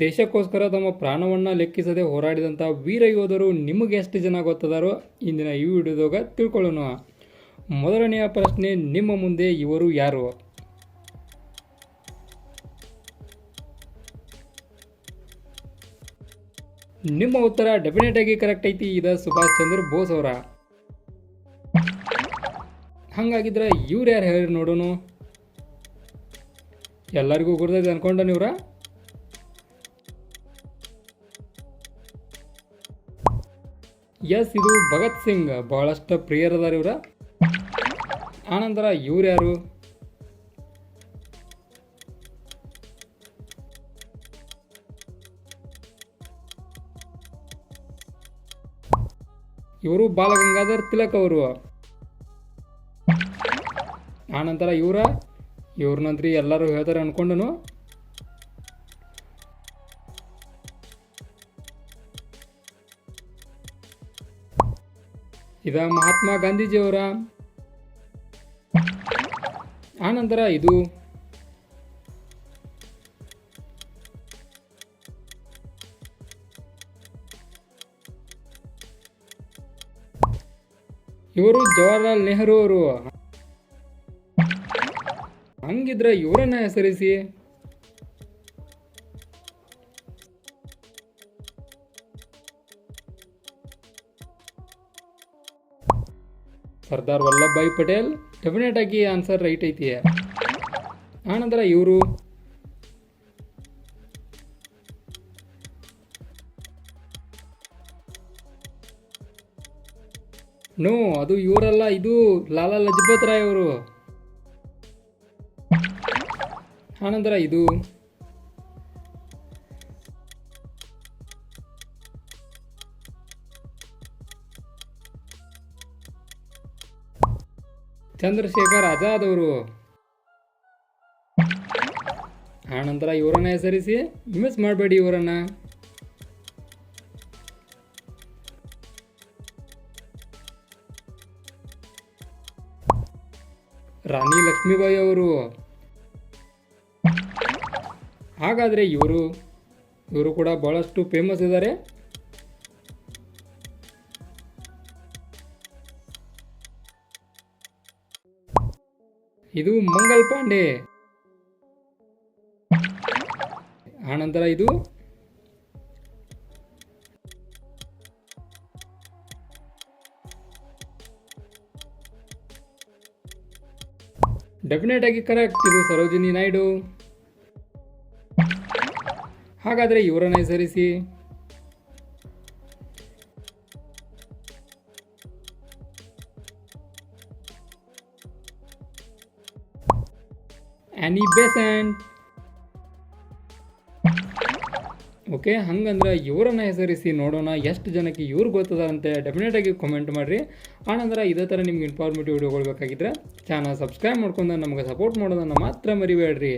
ದೇಶಕ್ಕೋಸ್ಕರ ತಮ್ಮ ಪ್ರಾಣವನ್ನು ಲೆಕ್ಕಿಸದೆ ಹೋರಾಡಿದಂಥ ವೀರ ಯೋಧರು ನಿಮಗೆ ಎಷ್ಟು ಜನ ಗೊತ್ತದಾರೋ ಇಂದಿನ ಈ ವಿಡಿಯೋದಾಗ ತಿಳ್ಕೊಳ್ಳೋಣ. ಮೊದಲನೆಯ ಪ್ರಶ್ನೆ ನಿಮ್ಮ ಮುಂದೆ, ಇವರು ಯಾರು? ನಿಮ್ಮ ಉತ್ತರ ಡೆಫಿನೆಟ್ ಆಗಿ ಕರೆಕ್ಟ್ ಐತಿ. ಇದು ಸುಭಾಷ್ ಚಂದ್ರ ಬೋಸ್ ಅವರ. ಹಂಗಾಗಿದ್ರೆ ಇವ್ರು ಯಾರು ಹೇಳಿ ನೋಡೋಣ. ಎಲ್ಲರಿಗೂ ಗುರ್ತೈತೆ ಅನ್ಕೊಂಡ ನೀವ್ರ? ಎಸ್, ಇದು ಭಗತ್ ಸಿಂಗ್. ಬಹಳಷ್ಟು ಪ್ರಿಯರದಾರ ಇವ್ರ. ಆನಂತರ ಇವ್ರು ಯಾರು? ಇವರು ಬಾಲಗಂಗಾಧರ್ ತಿಲಕ್ ಅವರು. ಆನಂತರ ಇವ್ರನ್ನಂತ್ರಿ ಎಲ್ಲರೂ ಹೇಳ್ತಾರೆ ಅನ್ಕೊಂಡನು. ಇದ ಮಹಾತ್ಮ ಗಾಂಧೀಜಿಯವರ. ಆನಂತರ ಇವರು ಜವಾಹರ್ಲಾಲ್ ನೆಹರು ಅವರು. ಹಂಗಿದ್ರೆ ಇವರನ್ನ ಹೆಸರಿಸಿ. ಸರ್ದಾರ್ ವಲ್ಲಭಭಾಯಿ ಪಟೇಲ್. ಡೆಫಿನೆಟ್ ಆಗಿ ಆನ್ಸರ್ ರೈಟ್ ಐತಿ. ಆನಂತರ ಇವರು ನೋ, ಅದು ಇವರಲ್ಲ, ಇದು ಲಾಲಾ ಲಜಪತ್ ರಾಯ್ ಅವರು. ಆನಂತರ ಇದು ಚಂದ್ರಶೇಖರ್ ಆಜಾದ್ ಅವರು. ಆನಂತರ ಇವರನ್ನ ಹೆಸರಿಸಿ, ಮಿಸ್ ಮಾಡಬೇಡಿ ಇವರನ್ನ. ರಾಣಿ ಲಕ್ಷ್ಮೀಬಾಯಿ ಅವರು. ಹಾಗಾದರೆ ಇವರು ಕೂಡ ಬಹಳಷ್ಟು ಫೇಮಸ್ ಇದ್ದಾರೆ. ಇದು ಮಂಗಲ್ ಪಾಂಡೆ. ಆನಂತರ ಇದು ಡೆಫಿನೆಟ್ ಆಗಿ ಕರೆಕ್ಟ್, ಇದು ಸರೋಜಿನಿ ನಾಯ್ಡು. ಹಾಗಾದರೆ ಇವರನ್ನ ಹೆಸರಿಸಿ. ಆನಿ ಬೆಸೆಂಟ್. ಓಕೆ, ಹಂಗಂದ್ರೆ ಇವರನ್ನ ಹೆಸರಿಸಿ ನೋಡೋಣ ಎಷ್ಟು ಜನಕ್ಕೆ ಇವ್ರು ಗೊತ್ತದ ಅಂತ ಡೆಫಿನೆಟ್ ಆಗಿ ಕಾಮೆಂಟ್ ಮಾಡಿರಿ. ಆನಂತರ ಇದೇ ಥರ ನಿಮ್ಗೆ ಇನ್ಫಾರ್ಮೇಟಿವ್ ವಿಡಿಯೋಗಳು ಬೇಕಾಗಿದ್ರೆ ಚಾನಲ್ ಸಬ್ಸ್ಕ್ರೈಬ್ ಮಾಡ್ಕೊಂಡು ನಮಗೆ ಸಪೋರ್ಟ್ ಮಾಡೋದನ್ನು ಮಾತ್ರ ಮರಿಬೇಡ್ರಿ.